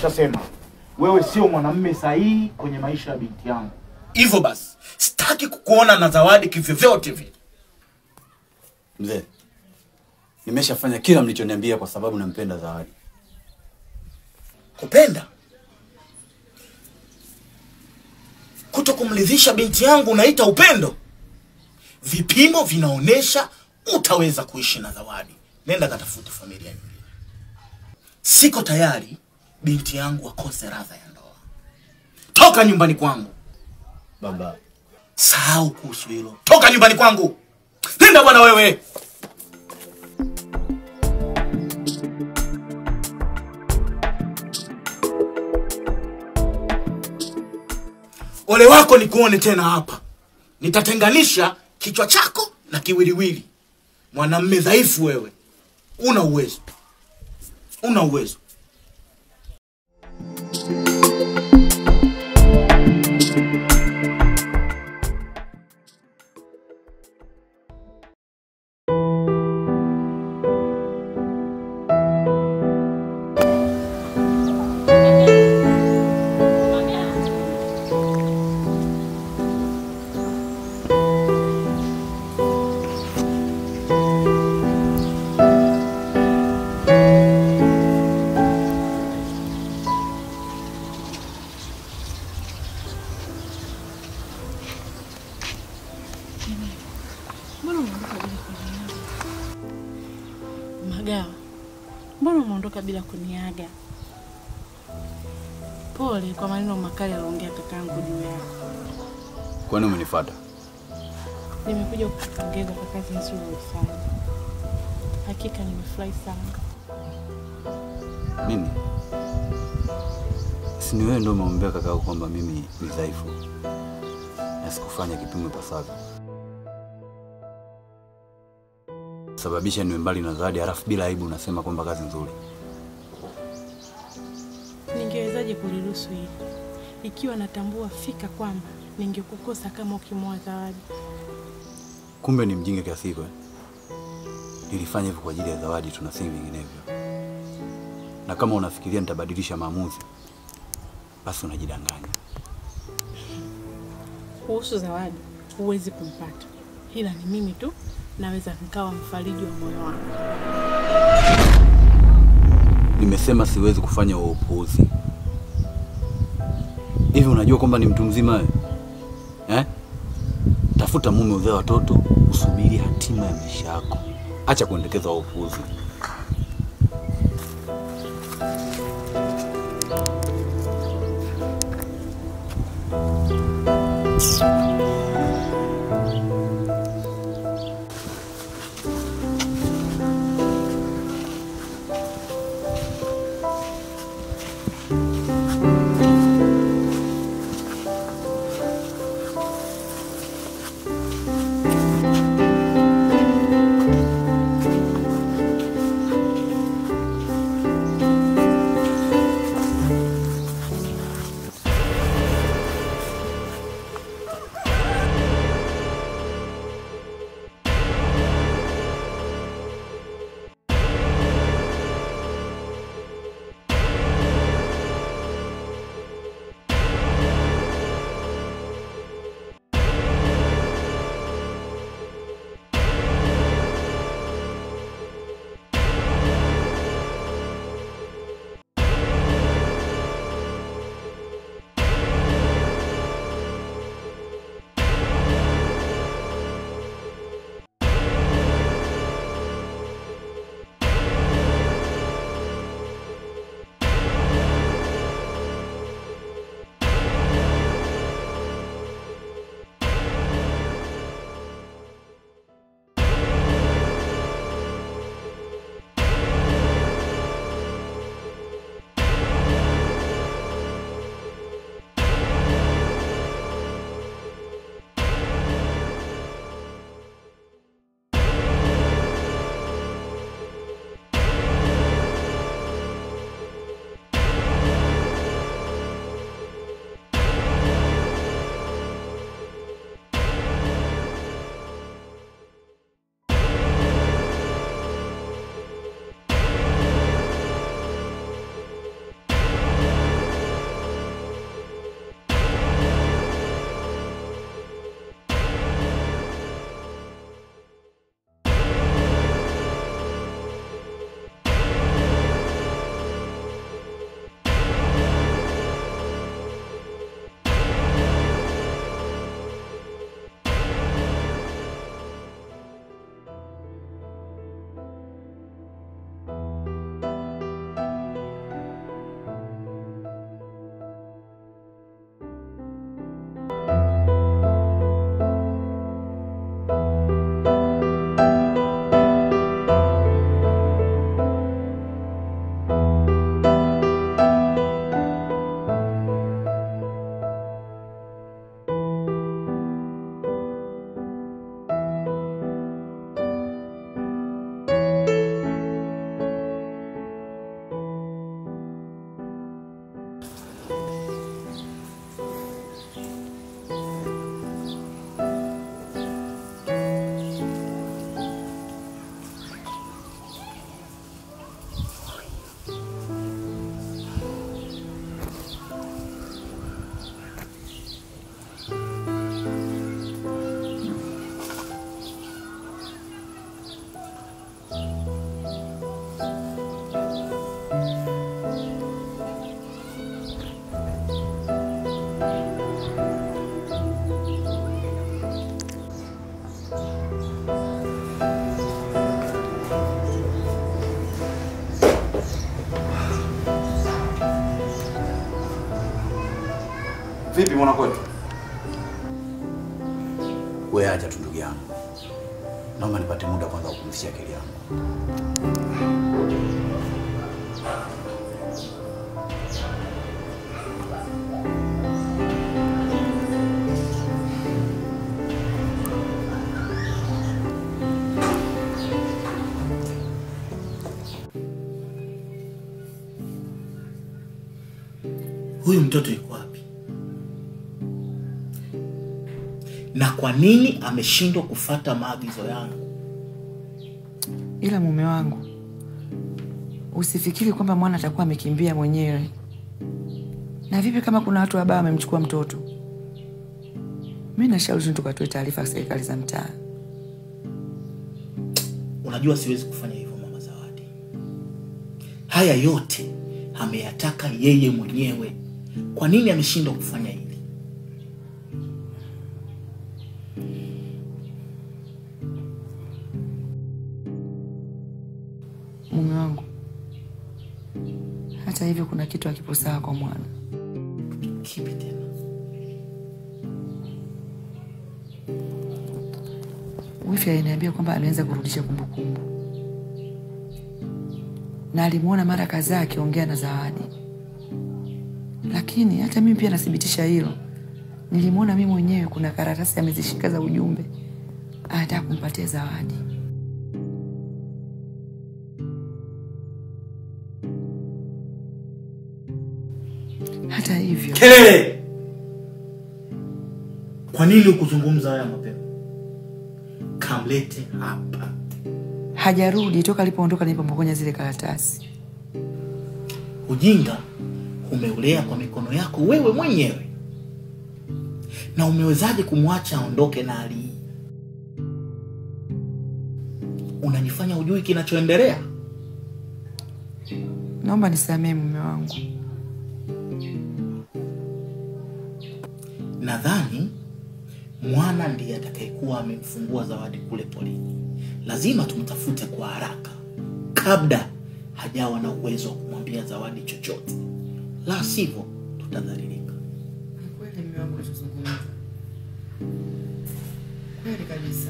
nimeshasema. Wewe sio mwanamume sahihi kwenye maisha ya binti yangu. Hivyo basi, sitaki kukuona na Zawadi kivyovyote vile. Mzee, nimeshafanya kila mlichoniambia kwa sababu nampenda Zawadi. Kupenda? Kutokumridhisha binti yangu unaita upendo? Vipimo vinaonesha utaweza kuishi na Zawadi. Nenda katafute familia nyingine. Siko tayari binti yangu akose radha ya ndoa. Toka nyumbani kwangu. Baba, sahau kuhusu hilo. Toka nyumbani kwangu. Nenda bwana wewe. Ole wako nikuone tena hapa. Nitatenganisha kichwa chako na kiwiliwili. Mwanamume dhaifu wewe. Una uwezo. Una uwezo. Magawa, mbona umeondoka bila kuniaga? Pole kwa maneno makali aliongea kakangu juu yako. kwani umenifuata? Nimekuja kukupongeza kwa kazi nzuri ulifanya. Hakika nimefurahi sana. Nini? Si ni wewe ndio umeombea kakao kwamba mimi ni dhaifu na sikufanya kipimo pasavyo. Sababisha niwe mbali na Zawadi halafu bila aibu unasema kwamba kazi nzuri. Ningewezaje kuliruhusu hili? Ikiwa natambua fika kwamba ningekukosa kama ukimwoa Zawadi. Kumbe ni mjinga kiasi hiko. Nilifanya hivyo kwa ajili ya Zawadi tu na si vinginevyo. Na kama unafikiria nitabadilisha maamuzi, basi unajidanganya. Kuhusu Zawadi, huwezi kumpata. Ila ni mimi tu naweza nikawa mfariji wa moyo wangu. Nimesema siwezi kufanya upuuzi. Hivi unajua kwamba ni mtu mzima wewe? Tafuta mume, uzee watoto, usubiri hatima ya maisha yako. Acha kuendekeza upuuzi. Vipi mwana kwetu? Wewe acha tu ndugu yangu. Naomba nipate muda kwanza kupumzisha akili yangu. Huyu mtoto yuko wapi? Na kwa nini ameshindwa kufuata maagizo yangu? Ila mume wangu, usifikiri kwamba mwana atakuwa amekimbia mwenyewe. Na vipi kama kuna watu wabaya wamemchukua mtoto? Mimi nashauri tukatoe taarifa serikali za mtaa. Unajua siwezi kufanya hivyo Mama Zawadi. Haya yote ameyataka yeye mwenyewe. Kwa nini ameshindwa kufanya hili? Mume wangu, hata hivyo kuna kitu hakipo sawa kwa mwana. Kipi tena? Wifi aliniambia kwamba anaanza kurudisha kumbukumbu. Na alimuona mara kadhaa akiongea na Zawadi. Lakini hata mimi pia nathibitisha hilo. Nilimuona mimi mwenyewe kuna karatasi amezishika za ujumbe. Anataka kumpatia Zawadi. Hata hivyo. Kelele! Kwa nini ukuzungumza haya mapema? Kamlete hapa. Hajarudi toka alipoondoka nilipompokonya zile karatasi. Ujinga umeulea kwa mikono yako wewe mwenyewe. Na umewezaje kumwacha aondoke na hali hii? Unanifanya ujui kinachoendelea? Naomba nisamehe mume wangu. Nadhani mwana ndiye atakayekuwa amemfungua Zawadi kule polini. Lazima tumtafute kwa haraka kabla hajawa na uwezo wa kumwambia Zawadi chochote. La sivyo tutadhalilika. Ni kweli mume wangu unazungumza. Kweli kabisa.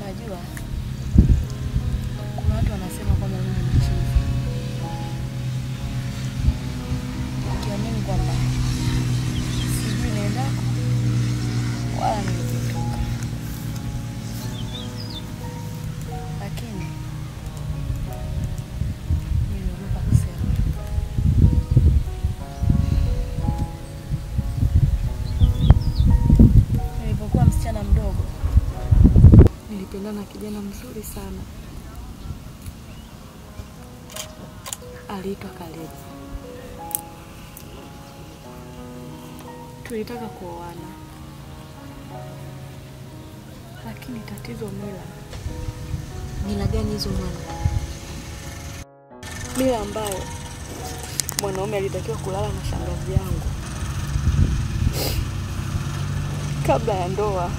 Najua kuna watu wanasema kwamba mimi ni chizi, ukiamini kwamba sijui niendako wala nilipotoka, lakini niliogopa kusema. Nilipokuwa msichana mdogo nilipendana na kijana mzuri sana. Aliitwa Caleb. Tulitaka kuoana. Lakini tatizo mila. Mila gani hizo mwana? Mila ambayo mwanaume alitakiwa kulala na shangazi yangu kabla ya ndoa.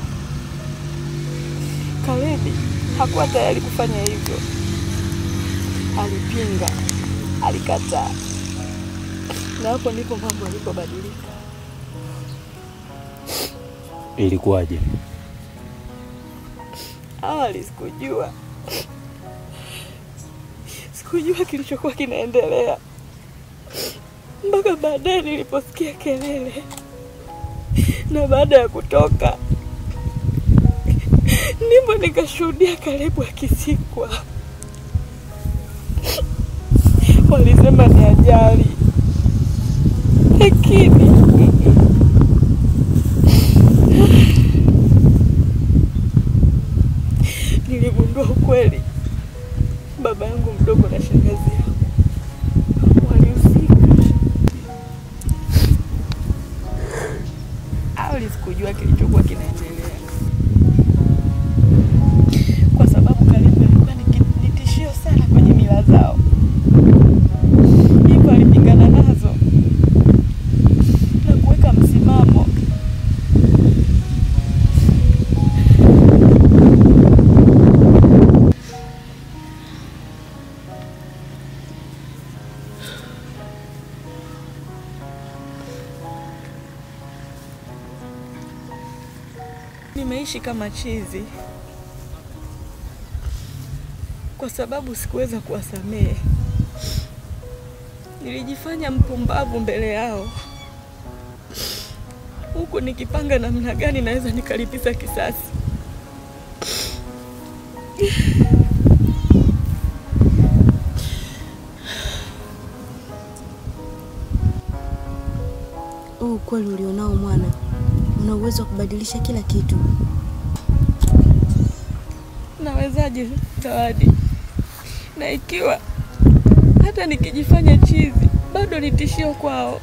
Caleb hakuwa tayari kufanya hivyo. Alipinga, alikataa. Na hapo ndipo mambo yalipobadilika. Ilikuwaje? Awali sikujua. Sikujua kilichokuwa kinaendelea. Mpaka baadaye niliposikia kelele. Na baada ya kutoka ndipo nikashuhudia Caleb akizikwa. Walisema ni ajali. Lakini niligundua ukweli. Baba yangu mdogo na shangazi yangu walihusika. Awali sikujua kilichokuwa kinaendelea. Kwa sababu Caleb alikuwa ni tishio sana kwenye mila zao. Hivyo alipingana nazo. Nimeishi kama chizi kwa sababu sikuweza kuwasamehe. Nilijifanya mpumbavu mbele yao, huku nikipanga namna gani naweza nikalipiza kisasi. Ukweli ulionao mwana, una uwezo wa kubadilisha kila kitu. Nawezaje Zawadi? Na ikiwa hata nikijifanya chizi bado ni tishio kwao.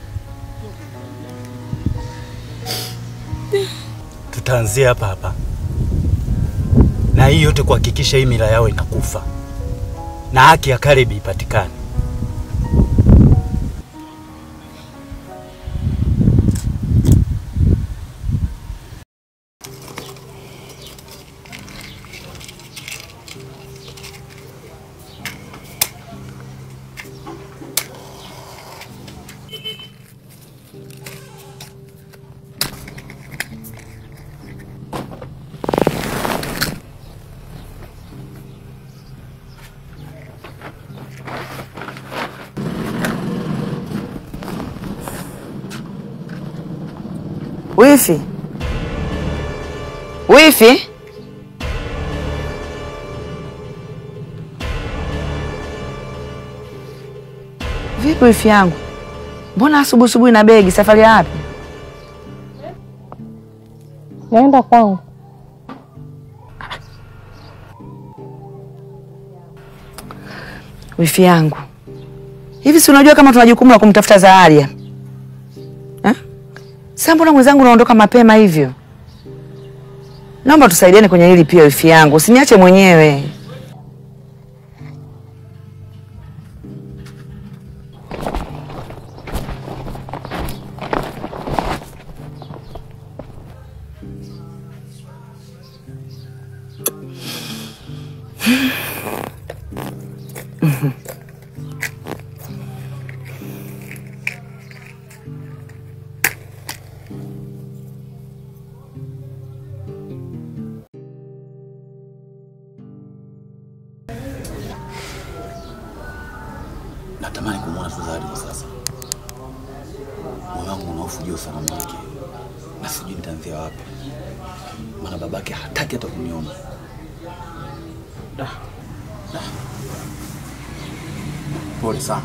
Tutaanzia hapa hapa. Na hii yote kuhakikisha hii mila yao inakufa na haki ya Caleb ipatikane. Wifi? Wifi? Vipi wifi yangu? Mbona asubuhi na begi, safari ya wapi? Naenda kwangu. Wifi yangu, hivi si unajua kama tuna jukumu la kumtafuta Zaharia? Sasa mbona mwenzangu unaondoka mapema hivyo? Naomba tusaidiane kwenye hili pia wifi yangu, usiniache mwenyewe. Natamani kumuona Zawadi kwa sasa. Moyo wangu unaofujia usalama wake. Na sijui nitaanzia wapi. Maana babake hataki hata kuniona. Pole sana.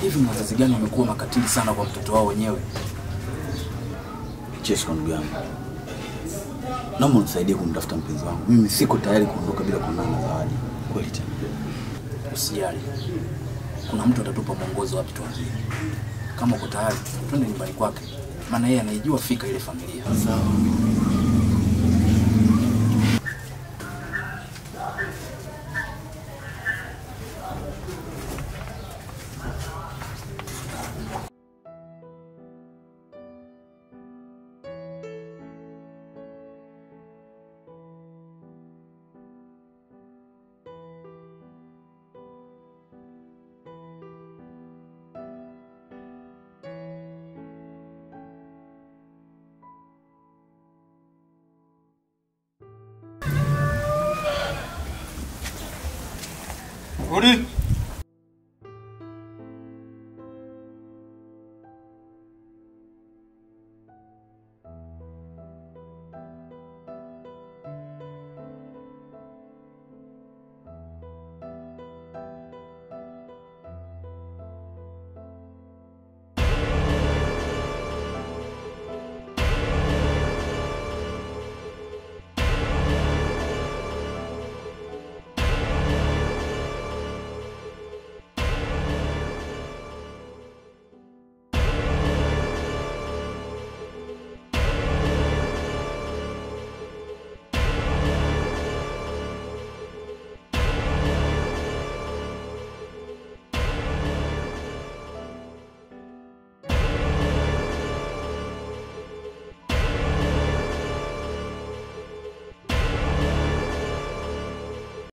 Hivi wazazi gani wamekuwa makatili sana kwa mtoto wao wenyewe? Chesko ndugu yangu. Naomba unisaidie kumtafuta mpenzi wangu. Mimi siko tayari kuondoka bila kuonana na Zawadi. Kweli tena. Usijali. Kuna mtu atatupa mwongozo wapi tuanzie. Kama uko tayari, twende nyumbani kwake. Maana yeye anaijua fika ile familia. Sawa. Rudi.